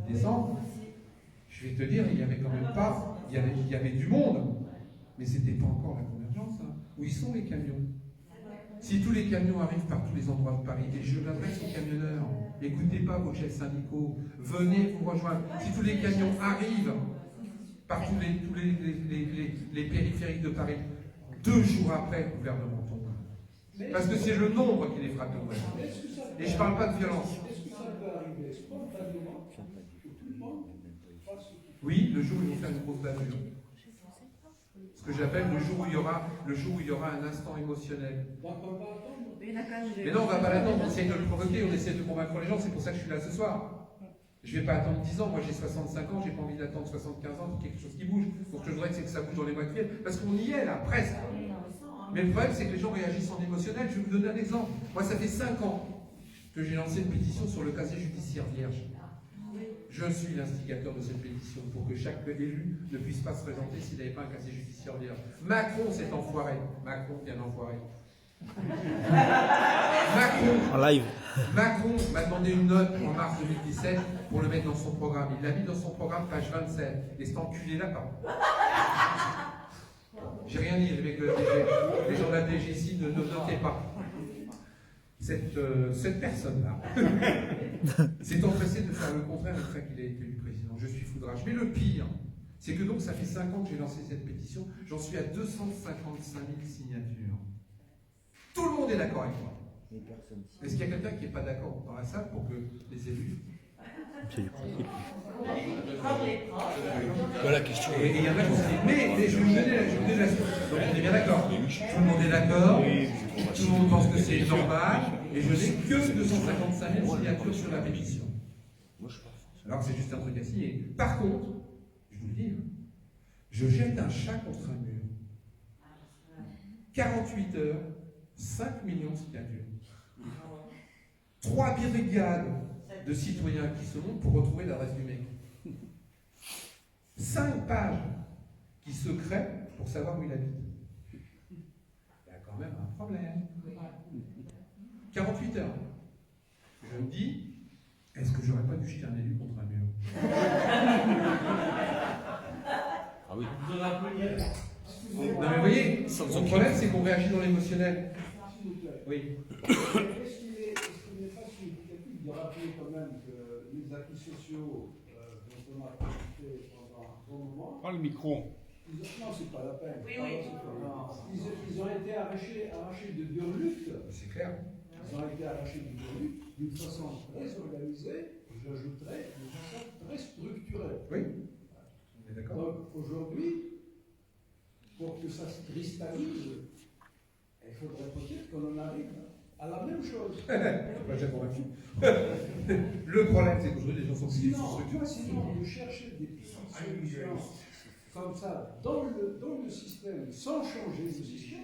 Décembre, je vais te dire, il y avait quand même pas, il y avait du monde, mais c'était pas encore la convergence. Hein. Où ils sont les camions? Si tous les camions arrivent par tous les endroits de Paris, et je m'adresse aux camionneurs, n'écoutez pas vos chefs syndicaux, venez vous rejoindre. Si tous les camions arrivent par tous les périphériques de Paris, 2 jours après, le gouvernement tombe. Parce que c'est le nombre qui les frappe. Et je ne parle pas de violence. Est-ce que ça peut arriver spontanément que tout le monde fasse ce qu'il faut? Oui, le jour où ils vont faire une grosse bavure. Ce que j'appelle le jour où il y aura un instant émotionnel. Mais non, on ne va pas l'attendre, on essaie de le provoquer, on essaie de convaincre les gens, c'est pour ça que je suis là ce soir. Je ne vais pas attendre 10 ans, moi j'ai 65 ans, j'ai pas envie d'attendre 75 ans pour quelque chose qui bouge. Donc ce que je voudrais, c'est que ça bouge dans les mois qui viennent, parce qu'on y est là, presque. Mais le problème, c'est que les gens réagissent en émotionnel. Je vais vous donner un exemple. Moi, ça fait 5 ans que j'ai lancé une pétition sur le casier judiciaire vierge. Je suis l'instigateur de cette pétition pour que chaque élu ne puisse pas se présenter s'il n'avait pas un casier judiciaire vierge. Macron s'est enfoiré. Macron bien enfoiré. Macron m'a demandé une note en mars 2017 pour le mettre dans son programme. Il l'a mis dans son programme, page 27. Et cet enculé-là, pardon. J'ai rien dit, les gens de la DGSI ne notez pas. Cette personne-là s'est empressée de faire le contraire une fois qu'il a été élu président. Je suis foudrage. Mais le pire, c'est que donc ça fait 5 ans que j'ai lancé cette pétition, j'en suis à 255 000 signatures. Tout le monde est d'accord avec moi. Est-ce qu'il y a quelqu'un qui n'est pas d'accord dans la salle pour que les élus... C'est du principe. Voilà la question. Et il y en a qui ont dit, mais je vais vous donner la suite. Donc on est bien d'accord. Tout le monde est d'accord, tout le monde pense que c'est normal, et je n'ai que 255 000 signatures sur la pétition. Alors que c'est juste un truc à signer. Par contre, je vous le dis, je jette un chat contre un mur. 48 heures, 5 millions de signatures. 3 brigades de citoyens qui se montent pour retrouver l'adresse du mec. 5 pages qui se créent pour savoir où il habite. Il y a quand même un problème. 48 heures. Je me dis, est-ce que j'aurais pas dû jeter un élu contre un mur? Ah oui. Non mais vous voyez, son problème c'est qu'on réagit dans l'émotionnel. Oui. Est-ce qu'il n'est pas significatif de rappeler quand même que les acquis sociaux dont on a profité pendant un bon moment... Prends le micro. Non, c'est pas la peine. Oui, oui. Ils ont été arrachés de Burluc. C'est clair. Ils ont été arrachés de Burluc d'une façon très organisée, j'ajouterais, d'une façon très structurée. Oui. On est d'accord. Donc aujourd'hui, pour que ça se cristallise, il faudrait peut-être qu'on en arrive à la même chose. Moi j'ai convaincu. Le problème c'est qu'aujourd'hui les gens sont structurés. Sinon, vous cherchez des petites solutions comme ça dans le système sans changer le système.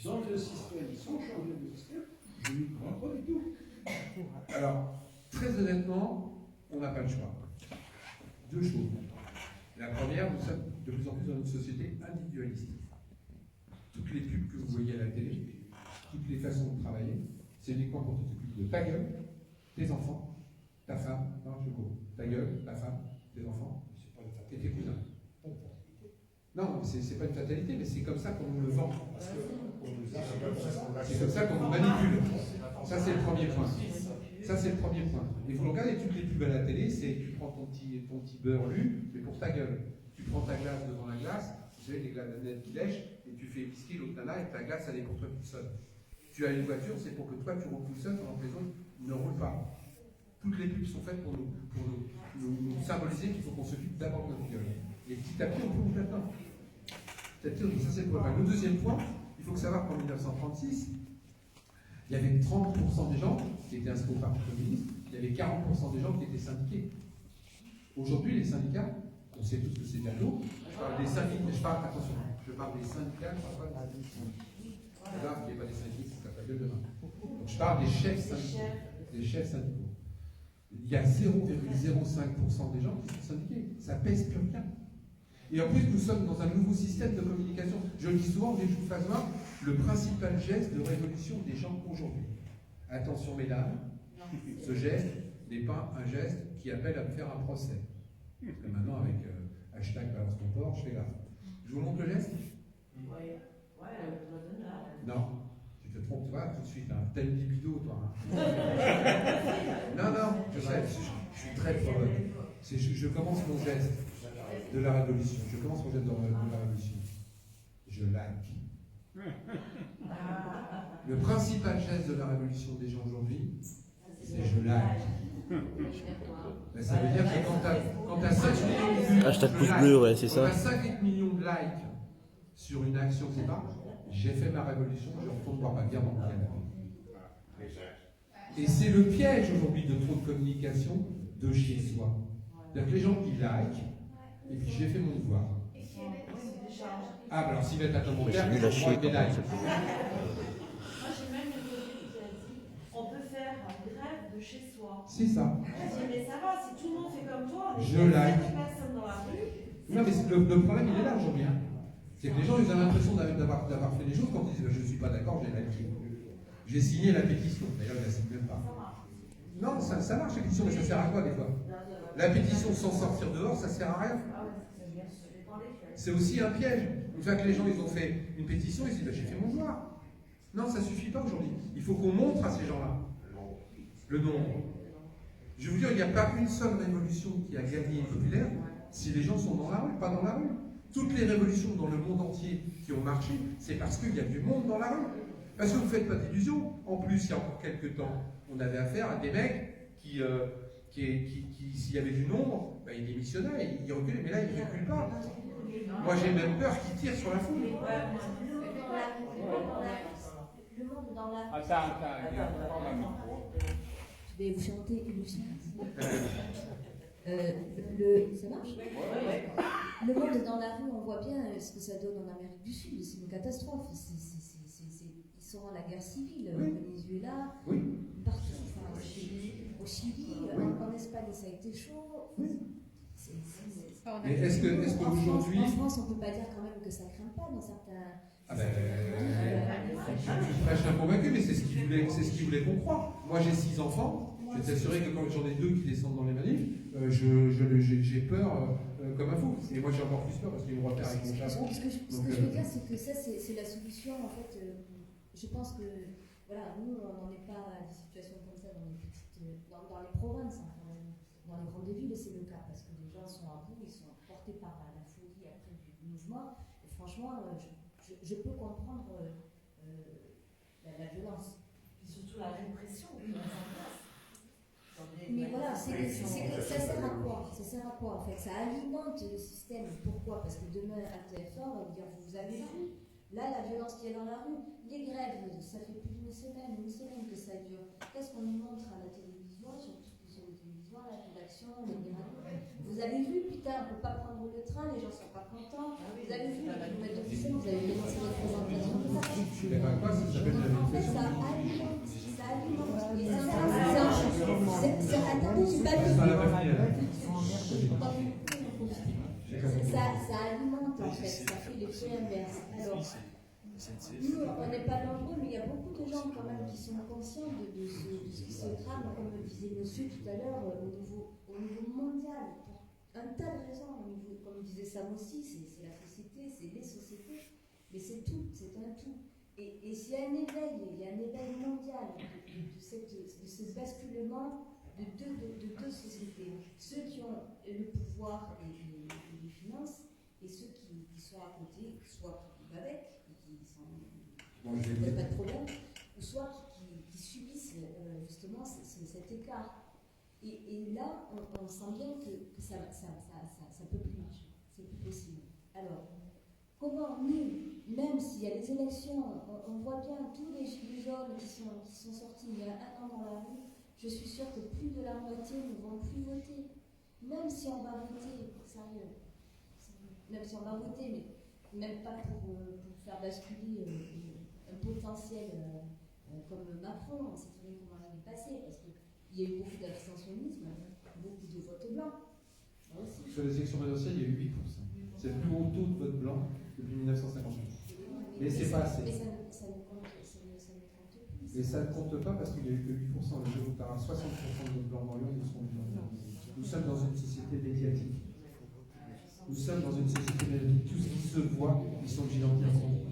Dans le système sans changer le système, je n'y crois pas du tout. Alors, très honnêtement, on n'a pas le choix. 2 choses. La première, nous sommes de plus en plus dans une société individualiste. Toutes les pubs que vous voyez à la télé, toutes les façons de travailler, c'est uniquement pour t'occuper de ta gueule, tes enfants, ta femme, non, je cours, ta gueule, ta femme, tes enfants, et tes cousins. Non, c'est pas une fatalité, mais c'est comme ça qu'on nous le vend. C'est comme ça qu'on nous manipule. Ça, c'est le premier point. Ça, c'est le premier point. Et vous regardez toutes les pubs à la télé, c'est tu prends ton petit beurre lu, mais pour ta gueule. Tu prends ta glace devant la glace, vous savez, les glaces qui lèchent, et tu fais pisquer l'autre nana, et ta glace, elle est pour toi toute seule. Tu as une voiture, c'est pour que toi, tu roules tout seul, pendant que les autres ne roulent pas. Toutes les pubs sont faites pour nous symboliser qu'il faut qu'on s'occupe d'abord de notre gueule. Et petit à petit, on plonge là-dedans. Ça, c'est le premier. Le deuxième point, il faut savoir qu'en 1936, il y avait 30% des gens qui étaient inscrits au Parti communiste, il y avait 40% des gens qui étaient syndiqués. Aujourd'hui, les syndicats, on sait tous que c'est de la lourde. Je parle des syndicats, attention, je parle des syndicats, je ne parle pas des syndicats. C'est grave qu'il n'y ait pas des syndicats, c'est la gueule demain. Donc je parle des chefs syndicaux. Des chefs syndicaux. Il y a 0,05% des gens qui sont syndiqués. Ça pèse plus rien. Et en plus, nous sommes dans un nouveau système de communication. Je le dis souvent, dès que je vous fasse voir, le principal geste de révolution des gens aujourd'hui. Attention mesdames, ce geste, n'est pas un geste qui appelle à me faire un procès. Parce que maintenant, avec hashtag balance ton porc, je fais gaffe. Je vous montre le geste? Non. Tu te trompes, toi, tout de suite, hein. T'as une libido, toi. Hein. Non, je sais, je suis très provoque. Je commence mon geste de la révolution. Je commence mon geste de la révolution. Je like. Le principal geste de la révolution des gens aujourd'hui, c'est je like. Mais ça veut dire que quand tu as 5 millions de vues, Hashtag pouce bleu, ouais, c'est ça. quand tu as 5 millions de likes sur une action, c'est pas, j'ai fait ma révolution, je retourne boire ma bière dans le canapé. Et c'est le piège aujourd'hui de trop de communication de chez soi. C'est-à-dire que les gens ils like, et puis j'ai fait mon devoir. Ah, bah alors s'ils mettent un commentaire, j'ai je lâché prends des likes. Moi, j'ai même une copine qui a dit on peut faire une grève de chez soi. C'est ça. J'ai dit mais ça va, si tout le monde fait comme toi, on est Je 7 like. personnes dans la rue. Non, mais le problème, il est là aujourd'hui. Hein. C'est que les gens, ils ont l'impression d'avoir fait les choses quand ils disent je ne suis pas d'accord, j'ai liké. J'ai signé la pétition. D'ailleurs, ils ne la signent même pas. Non, ça marche la pétition, mais ça sert à quoi des fois? La pétition sans sortir dehors, ça sert à rien. C'est aussi un piège. Une fois que les gens ils ont fait une pétition, ils se disent j'ai fait mon devoir. Non, ça ne suffit pas aujourd'hui. Il faut qu'on montre à ces gens-là le nombre. Je vais vous dire, il n'y a pas une seule révolution qui a gagné populaire si les gens sont dans la rue, pas dans la rue. Toutes les révolutions dans le monde entier qui ont marché, c'est parce qu'il y a du monde dans la rue. Parce que vous ne faites pas d'illusions. En plus, il y a encore quelques temps, on avait affaire à des mecs qui s'il y avait du nombre, bah, ils démissionnaient, ils reculaient, mais là, ils ne reculent pas. Moi, j'ai même peur qu'ils tirent sur la foule. Le monde dans la rue. Attends, il y a encore la micro. Je vais vous chanter une chanson. Ça marche? Le monde dans la rue, on voit bien ce que ça donne en Amérique du Sud. C'est une catastrophe. Ils sont à la guerre civile au Venezuela, partout. Enfin, au Chili, en Espagne, ça a été chaud. Mais est-ce qu'aujourd'hui. En France, on ne peut pas dire quand même que ça ne craint pas dans certains. Ah ben, je prêche un convaincu, mais c'est ce qu'ils voulaient qu'on croie. Moi, j'ai 6 enfants. Je vais t'assurer que quand j'en ai 2 qui descendent dans les manifs, j'ai peur comme un fou. Et moi, j'ai encore plus peur parce qu'ils vont repérer avec mon chapeau. Ce que je veux dire, c'est que ça, c'est la solution. En fait, je pense que, voilà, nous, on n'en est pas à des situations comme ça dans les petites, dans les provinces, hein, dans les grandes villes, c'est le cas parce que les gens sont à bout, ils sont portés par la folie après du mouvement. Et franchement, je peux comprendre la violence. Et surtout la répression qui est en place. Mais voilà, ça sert à quoi? Ça sert à quoi en fait? Ça alimente le système. Pourquoi? Parce que demain, à TF1, on va dire vous avez vu, là la violence qui est dans la rue, les grèves, ça fait plus d'une semaine que ça dure. Qu'est-ce qu'on nous montre à la télévision, surtout sur les télévisions, à la rédaction, les radios? Vous avez vu, putain, on ne peut pas prendre le train, les gens ne sont pas contents. Vous avez vu les kilomètres de Bruxelles, vous avez vu les représentations de Paris. Mais ben quoi, ça s'appelle de la En fait, ça alimente. Et ça sert à ça. C'est attendez, je suis pas C'est pas la même ça alimente en fait, ça fait l'effet inverse. Alors, nous, on n'est pas nombreux, mais il y a beaucoup de gens quand même qui sont conscients de ce qui se trame, comme le disait monsieur tout à l'heure, au niveau mondial, pour un tas de raisons, comme disait Sam aussi, c'est la société, c'est les sociétés, mais c'est tout, c'est un tout. Et s'il y a un éveil mondial de ce basculement de deux sociétés, ceux qui ont le pouvoir et les finances, et ceux qui sont à côté, soit qui vivent avec, et qui sont pas de problème, ou soit qui subissent justement cet écart. Et là, on sent bien que ça peut plus marcher, c'est plus possible. Alors, comment nous, même s'il y a des élections, on voit bien tous les gilets jaunes qui sont sortis il y a 1 an dans la rue, je suis sûre que plus de la moitié ne vont plus voter. Même si on va voter, sérieux, même si on va voter, mais même pas pour faire basculer un potentiel comme Macron, on sait très bien comment il est passé, parce qu'il y a eu beaucoup d'abstentionnisme, beaucoup de votes blancs. Sur les élections présidentielles, il y a eu 8%. C'est le plus haut taux de vote blanc depuis 1958. Mais c'est pas assez. Mais ça ne compte plus. Mais ça ne compte pas parce qu'il n'y a eu que 8%. Le jour où tu auras 60% de vote blanc dans l'urne, ils seront vigilants. Nous sommes dans une société médiatique. Nous sommes dans une société médiatique. Tout ce qui se voit, ils sont vigilants.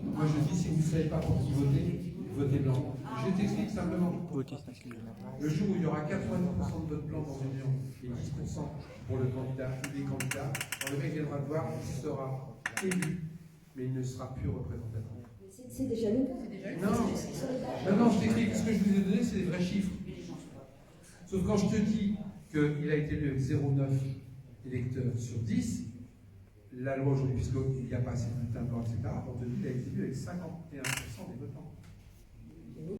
Moi je dis, si vous ne savez pas pour qui voter, votez blanc. Je t'explique simplement. Le jour où il y aura 90% de vote blanc dans une urne et 10% pour le candidat ou les candidats, quand le mec viendra te voir, il sera élu, mais il ne sera plus représentatif. C'est déjà le cas. Non, je t'explique. Ce que je vous ai donné, c'est des vrais chiffres. Sauf quand je te dis qu'il a été élu avec 0,9 électeurs sur 10, la loi aujourd'hui, puisqu'il n'y a pas assez de bulletins blancs, etc., on te dit qu'il a été élu avec 51% des votants.